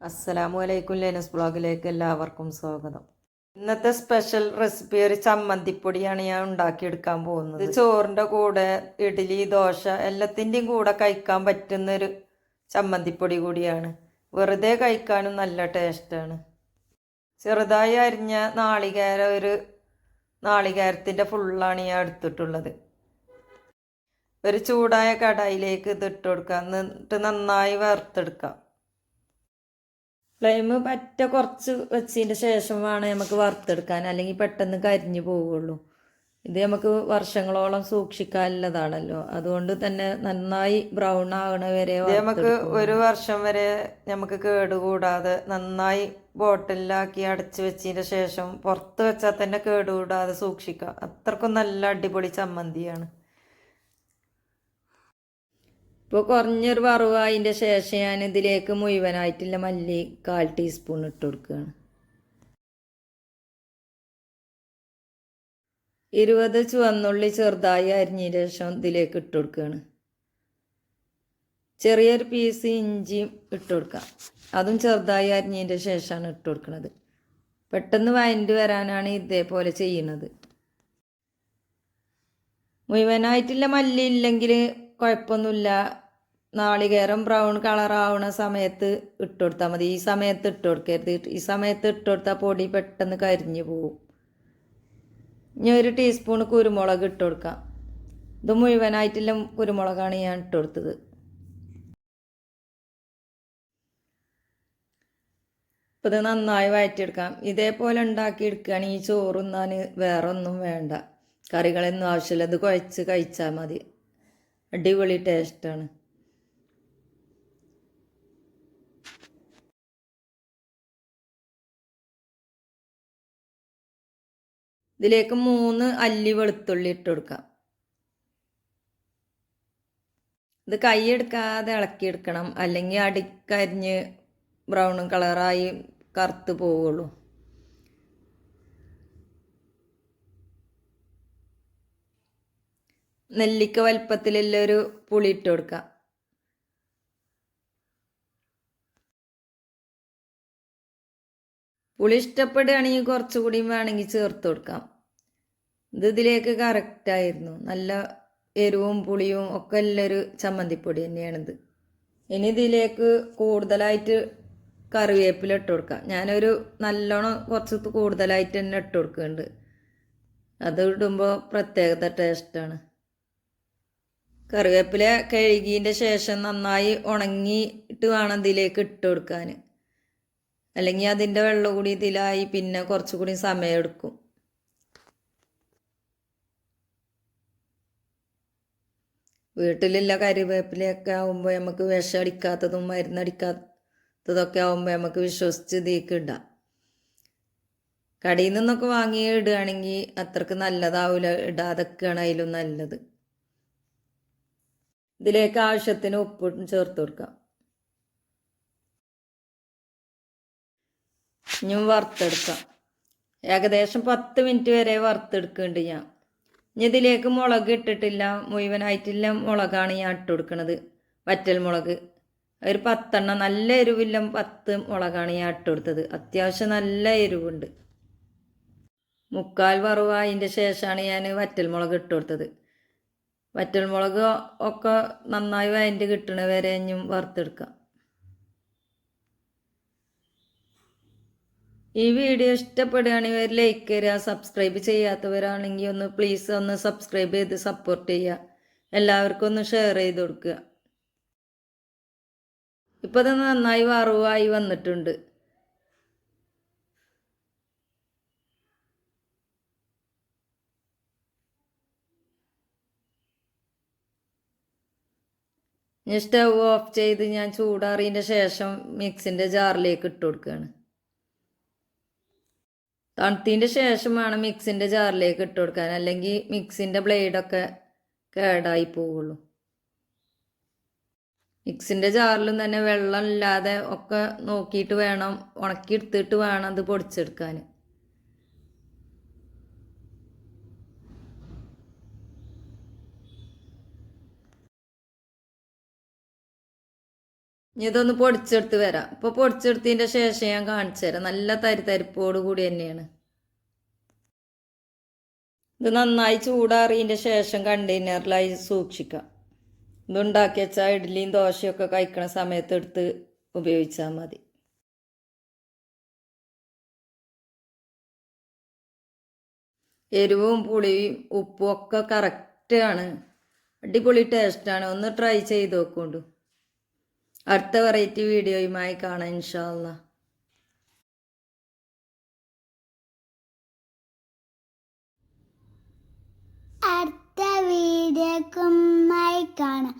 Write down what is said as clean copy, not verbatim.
അസ്സലാമലൈക്കും. ലെനസ് ബ്ലോഗിലേക്ക് എല്ലാവർക്കും സ്വാഗതം. ഇന്നത്തെ സ്പെഷ്യൽ റെസിപ്പി ഒരു ചമ്മന്തിപ്പൊടിയാണ് ഞാൻ ഉണ്ടാക്കിയെടുക്കാൻ പോകുന്നത്. ഇത് ചോറിൻ്റെ കൂടെ, ഇഡ്ഡലി, ദോശ എല്ലാത്തിൻ്റെയും കൂടെ കഴിക്കാൻ പറ്റുന്നൊരു ചമ്മന്തിപ്പൊടി കൂടിയാണ്. വെറുതെ കഴിക്കാനും നല്ല ടേസ്റ്റാണ്. ചെറുതായി അരിഞ്ഞ നാളികേരത്തിൻ്റെ ഫുള്ളാണ് ഞാൻ എടുത്തിട്ടുള്ളത്. ഒരു ചൂടായ കടായിലേക്ക് ഇതിട്ട് കൊടുക്കാം. എന്നിട്ട് നന്നായി വറുത്തെടുക്കാം. ഫ്ലെയിം പറ്റ കുറച്ച് വെച്ചതിൻ്റെ ശേഷം വേണം നമുക്ക് വറുത്തെടുക്കാൻ, അല്ലെങ്കിൽ പെട്ടെന്ന് കരിഞ്ഞു പോവുള്ളൂ. ഇത് നമുക്ക് വർഷങ്ങളോളം സൂക്ഷിക്കാനുള്ളതാണല്ലോ, അതുകൊണ്ട് തന്നെ നന്നായി ബ്രൗൺ ആകണ വരെ നമുക്ക് ഒരു വർഷം വരെ നമുക്ക് കേടുകൂടാതെ നന്നായി ബോട്ടിലാക്കി അടച്ച് വെച്ചതിൻ്റെ ശേഷം പുറത്ത് വെച്ചാൽ തന്നെ കേടുകൂടാതെ സൂക്ഷിക്കാം. അത്രക്കും നല്ല അടിപൊളി ചമ്മന്തിയാണ്. ഇപ്പോൾ കുറഞ്ഞൊരു വറവായതിൻ്റെ ശേഷം ഞാൻ ഇതിലേക്ക് മുഴുവനായിട്ടുള്ള മല്ലി 1/4 ടീസ്പൂൺ ഇട്ട് കൊടുക്കുകയാണ്. 20 ചുവന്നുള്ളി ചെറുതായി അരിഞ്ഞതിന് ശേഷം ഇതിലേക്ക് ഇട്ട് കൊടുക്കുകയാണ്. ചെറിയൊരു പീസ് ഇഞ്ചിയും ഇട്ട് കൊടുക്കാം. അതും ചെറുതായി അരിഞ്ഞതിൻ്റെ ശേഷമാണ് ഇട്ട് കൊടുക്കുന്നത്. പെട്ടെന്ന് വഴണ്ട് വരാനാണ് ഇതേപോലെ ചെയ്യുന്നത്. മുഴുവനായിട്ടുള്ള മല്ലി ഇല്ലെങ്കിൽ കുഴപ്പമൊന്നുമില്ല. നാളികേരം ബ്രൗൺ കളറാവുന്ന സമയത്ത് ഇട്ട് കൊടുത്താൽ മതി. ഈ സമയത്ത് ഇട്ട് കൊടുക്കരുത്. ഈ സമയത്ത് ഇട്ട് കൊടുത്താൽ പൊടി പെട്ടെന്ന് കരിഞ്ഞു പോവും. ഇനി 1 ടീസ്പൂൺ കുരുമുളക് ഇട്ട് കൊടുക്കാം. ഇത് മുഴുവനായിട്ടുള്ള കുരുമുളകാണ് ഞാൻ ഇട്ട് കൊടുത്തത്. ഇപ്പം ഇത് നന്നായി വഴറ്റിയെടുക്കാം. ഇതേപോലെ ഉണ്ടാക്കിയെടുക്കുകയാണെങ്കിൽ ഈ ചോറുന്നാൻ വേറെ ഒന്നും വേണ്ട, കറികളൊന്നും ആവശ്യമില്ല. ഇത് കുഴച്ച് കഴിച്ചാൽ മതി. അടിപൊളി ടേസ്റ്റാണ്. ഇതിലേക്ക് 3 അല്ലി വെളുത്തുള്ളി ഇട്ട് കൊടുക്കാം. ഇത് കൈയെടുക്കാതെ ഇളക്കിയെടുക്കണം, അല്ലെങ്കിൽ അടിക്കരിഞ്ഞ് ബ്രൗൺ കളറായി കറുത്ത് പോവുള്ളൂ. നെല്ലിക്ക വലുപ്പത്തിലുള്ളൊരു പുളി ഇട്ട് കൊടുക്കാം. പുളി ഇഷ്ടപ്പെടുകയാണെങ്കിൽ കുറച്ചുകൂടി വേണമെങ്കിൽ ചേർത്ത് കൊടുക്കാം. ഇതിലേക്ക് കറക്റ്റായിരുന്നു. നല്ല എരിവും പുളിയും ഒക്കെ ഉള്ളൊരു ചമ്മന്തിപ്പൊടി തന്നെയാണിത്. ഇനി ഇതിലേക്ക് കൂടുതലായിട്ട് കറിവേപ്പില ഇട്ട് കൊടുക്കാം. ഞാനൊരു നല്ലോണം കുറച്ച് കൂടുതലായിട്ട് തന്നെ ഇട്ട് കൊടുക്കുന്നുണ്ട്. അത് ഇടുമ്പോൾ പ്രത്യേകത ടേസ്റ്റാണ്. കറിവേപ്പില കഴുകിയതിൻ്റെ ശേഷം നന്നായി ഉണങ്ങിയിട്ട് വേണം ഇതിലേക്ക് ഇട്ട് കൊടുക്കാൻ, അല്ലെങ്കിൽ അതിൻ്റെ വെള്ളം കൂടി ഇതിലായി പിന്നെ കുറച്ചുകൂടി സമയമെടുക്കും. വീട്ടിലുള്ള കറിവേപ്പിലയൊക്കെ ആകുമ്പോൾ നമുക്ക് വിഷം അടിക്കാത്തതും മരുന്നടിക്കാത്തതൊക്കെ ആകുമ്പോൾ നമുക്ക് വിശ്വസിച്ച് ഇതിലേക്ക് ഇടാം. കടയിൽ നിന്നൊക്കെ വാങ്ങി ഇടുകയാണെങ്കിൽ അത്രക്ക് നല്ലതാവില്ല. ഇടാതൊക്കെയാണ് അതിലും നല്ലത്. ഇതിലേക്ക് ആവശ്യത്തിന് ഉപ്പ് ചേർത്ത് കൊടുക്കാം. ഇനിയും വറുത്തെടുക്കാം. ഏകദേശം 10 മിനിറ്റ് വരെ വറുത്തെടുക്കുന്നുണ്ട് ഞാൻ. ഇനി ഇതിലേക്ക് മുളക് ഇട്ടിട്ടില്ല, മുഴുവനായിട്ടുള്ള മുളകാണ് ഞാൻ ഇട്ട് കൊടുക്കുന്നത്. വറ്റൽ മുളക് ഒരു 10 എണ്ണം, നല്ല എരിവില്ല 10 മുളകാണ് ഞാൻ ഇട്ട് കൊടുത്തത്. അത്യാവശ്യം നല്ല എരിവുണ്ട്. 3/4 വറവായതിൻ്റെ ശേഷമാണ് ഞാൻ വറ്റൽ മുളക് ഇട്ട് കൊടുത്തത്. വറ്റൽ മുളക് ഒക്കെ നന്നായി വഴണ്ട് കിട്ടണ വരെ ഇനിയും വറുത്തെടുക്കാം. ഈ വീഡിയോ ഇഷ്ടപ്പെടുകയാണെങ്കിൽ ലൈക്ക് തരിക. സബ്സ്ക്രൈബ് ചെയ്യാത്തവരാണെങ്കിൽ പ്ലീസ് ഒന്ന് സബ്സ്ക്രൈബ് ചെയ്ത് സപ്പോർട്ട് ചെയ്യുക. എല്ലാവർക്കും ഒന്ന് ഷെയർ ചെയ്ത് കൊടുക്കുക. ഇപ്പോൾ ഇത് നന്നായി വറവായി വന്നിട്ടുണ്ട്. ഞാൻ സ്റ്റവ് ഓഫ് ചെയ്ത് ഞാൻ ചൂടാറിയതിൻ്റെ ശേഷം മിക്സിൻ്റെ ജാറിലേക്ക് ഇട്ട് കൊടുക്കുകയാണ്. തണുത്തതിൻ്റെ ശേഷമാണ് മിക്സിൻ്റെ ജാറിലേക്ക് ഇട്ട് കൊടുക്കാൻ, അല്ലെങ്കിൽ മിക്സിൻ്റെ ബ്ലേഡൊക്കെ കേടായി പോവുള്ളൂ. മിക്സിൻ്റെ ജാറിലും തന്നെ വെള്ളം ഇല്ലാതെ ഒക്കെ നോക്കിയിട്ട് വേണം, ഉണക്കിയെടുത്തിട്ട് വേണം അത് പൊടിച്ചെടുക്കാൻ. ഇനി ഇതൊന്ന് പൊടിച്ചെടുത്ത് വരാം. ഇപ്പോൾ പൊടിച്ചെടുത്തതിൻ്റെ ശേഷം ഞാൻ കാണിച്ചു തരാം. നല്ല തരിതരിപ്പോട് കൂടി തന്നെയാണ്. ഇത് നന്നായി ചൂടാറിയതിൻ്റെ ശേഷം കണ്ടെയ്നറിലായി സൂക്ഷിക്കാം. ഇതുണ്ടാക്കി വെച്ചാൽ ഇഡ്ഡലിയും ദോശയൊക്കെ കഴിക്കണ സമയത്ത് എടുത്ത് ഉപയോഗിച്ചാൽ മതി. എരിവും പുളിയും ഉപ്പും ഒക്കെ കറക്റ്റാണ്. അടിപൊളി ടേസ്റ്റാണ്. ഒന്ന് ട്രൈ ചെയ്ത് നോക്കൊണ്ടു. അടുത്ത വെറൈറ്റി വീഡിയോയുമായി കാണാം ഇൻഷാ അല്ലാ. അടുത്ത വീഡിയോക്കുമായി കാണാം.